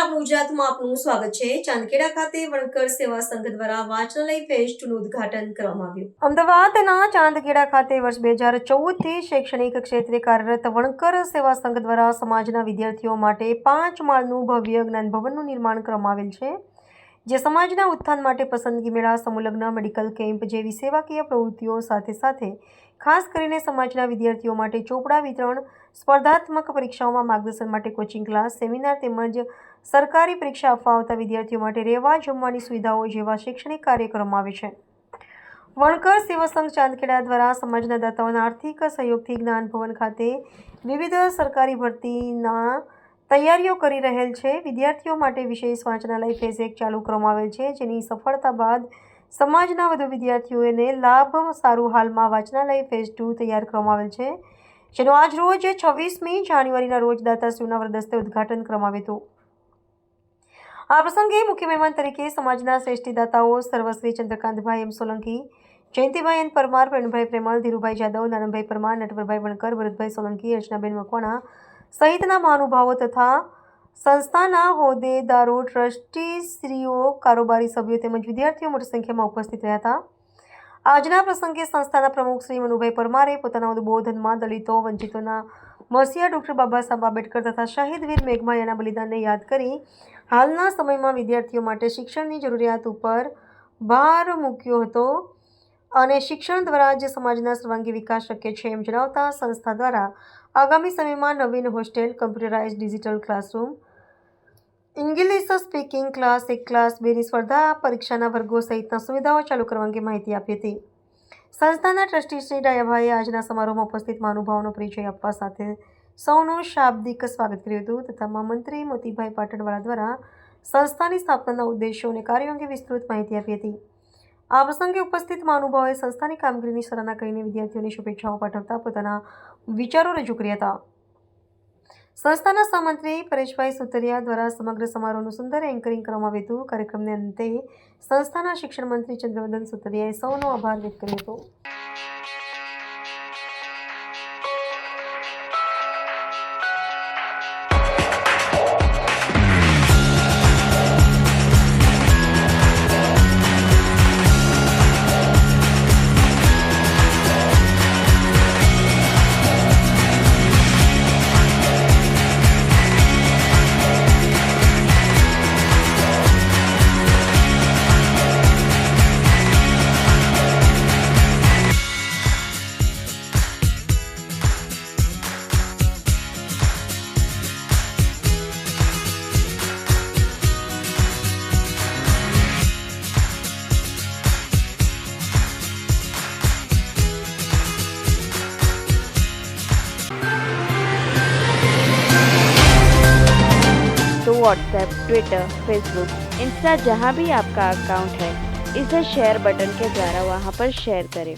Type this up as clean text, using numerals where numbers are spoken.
આપનું ગુજરાતમાં આપનું સ્વાગત છે। ચાંદખેડા ખાતે વણકર સેવા સંઘ દ્વારા વાંચનાલય ફેઝ 2 નું ઉદ્ઘાટન કરવામાં આવ્યું। અમદાવાદના ચાંદખેડા ખાતે વર્ષ 2014 થી શૈક્ષણિક ક્ષેત્રે કાર્યરત વણકર સેવા સંઘ દ્વારા સમાજના વિદ્યાર્થીઓ માટે 5 માળનું ભવ્ય જ્ઞાન ભવનનું નિર્માણ કરવામાં આવેલ છે, જે સમાજના ઉત્થાન માટે પસંદગી મેળા, સમૂહલગ્ન, મેડિકલ કેમ્પ જેવી સેવાકીય પ્રવૃત્તિઓ સાથે ખાસ કરીને સમાજના વિદ્યાર્થીઓ માટે ચોપડા વિતરણ, સ્પર્ધાત્મક પરીક્ષાઓમાં માર્ગદર્શન માટે કોચિંગ ક્લાસ, સેમિનાર તેમજ સરકારી પરીક્ષા આપવા આવતા વિદ્યાર્થીઓ માટે રહેવા જમવાની સુવિધાઓ જેવા શૈક્ષણિક કાર્ય કરવામાં આવે છે। વણકર સેવા સંઘ ચાંદખેડા દ્વારા સમાજના દાતાઓના આર્થિક સહયોગથી જ્ઞાન ભવન ખાતે વિવિધ સરકારી ભરતીના તૈયારીઓ કરી રહેલ છે। વિદ્યાર્થીઓ માટે વિશેષ વાંચનાલય ફેઝ 1 ચાલુ કરવામાં આવેલ છે, જેની સફળતા બાદ સમાજના વધુ વિદ્યાર્થીઓને લાભ સારું। હાલમાં વાંચનાલય ફેઝ 2 તૈયાર કરવામાં આવેલ છે, જેનું આજ રોજ 26મી જાન્યુઆરીના રોજ દાતાશ્રીઓના વરદસ્તે ઉદ્ઘાટન કરવામાં આવ્યું હતું। આ પ્રસંગે મુખ્ય મહેમાન તરીકે સમાજના શ્રેષ્ઠ દાતાઓ સર્વશ્રી ચંદ્રકાંતભાઈ એમ સોલંકી, જયંતિભાઈ એન પરમાર, પ્રવીણભાઈ પ્રેમલ, ધીરુભાઈ જાદવ, નાનભાઈ પરમાર, નટવરભાઈ વણકર, ભરતભાઈ સોલંકી, અર્ચનાબેન મકવાણા સહિતના મહાનુભાવો તથા સંસ્થાના હોદ્દેદારો, ટ્રસ્ટીશ્રીઓ, કારોબારી સભ્યો તેમજ વિદ્યાર્થીઓ મોટી સંખ્યામાં ઉપસ્થિત રહ્યા હતા। આજના પ્રસંગે સંસ્થાના પ્રમુખ શ્રી મનુભાઈ પરમારે પોતાના ઉદ્બોધનમાં દલિતો, વંચિતોના મસીહા ડૉક્ટર બાબા સાહેબ આંબેડકર તથા શહીદ વીર મેઘમાયાના બલિદાનને યાદ કરી હાલના સમયમાં વિદ્યાર્થીઓ માટે શિક્ષણની જરૂરિયાત ઉપર ભાર મૂક્યો હતો અને શિક્ષણ દ્વારા જ સમાજના સર્વાંગી વિકાસ શક્ય છે એમ જણાવતા સંસ્થા દ્વારા આગામી સમયમાં નવીન hostel, computerise digital classroom, English speaking class, 1 class 2ની સ્પર્ધા પરીક્ષાના વર્ગો સહિતના સુવિધાઓ ચાલુ કરવા અંગે માહિતી આપી હતી। સંસ્થાના ટ્રસ્ટી શ્રી ડાયાભાઈએ આજના સમારોહમાં ઉપસ્થિત મહાનુભાવોનો પરિચય આપવા સાથે સૌનું શાબ્દિક સ્વાગત કર્યું હતું તથા મહામંત્રી મોતીભાઈ પાટણવાળા દ્વારા સંસ્થાની સ્થાપનાના ઉદ્દેશો અને કાર્યો અંગે વિસ્તૃત માહિતી આપી હતી। આ પ્રસંગે ઉપસ્થિત મહાનુભાવોએ સંસ્થાની કામગીરીની સરાહના કરીને વિદ્યાર્થીઓને શુભેચ્છાઓ પાઠવતા પોતાના વિચારો રજૂ કર્યા હતા। સંસ્થાના સહમંત્રી પરેશભાઈ સુતરિયા દ્વારા સમગ્ર સમારોહનું સુંદર એન્કરિંગ કરવામાં આવ્યું હતું। કાર્યક્રમને અંતે સંસ્થાના શિક્ષણ મંત્રી ચંદ્રવદન સુતરિયાએ સૌનો આભાર વ્યક્ત કર્યો હતો। तो व्हाट्सएप, ट्विटर, फेसबुक, इंस्टा जहाँ भी आपका अकाउंट है, इसे शेयर बटन के द्वारा वहाँ पर शेयर करें।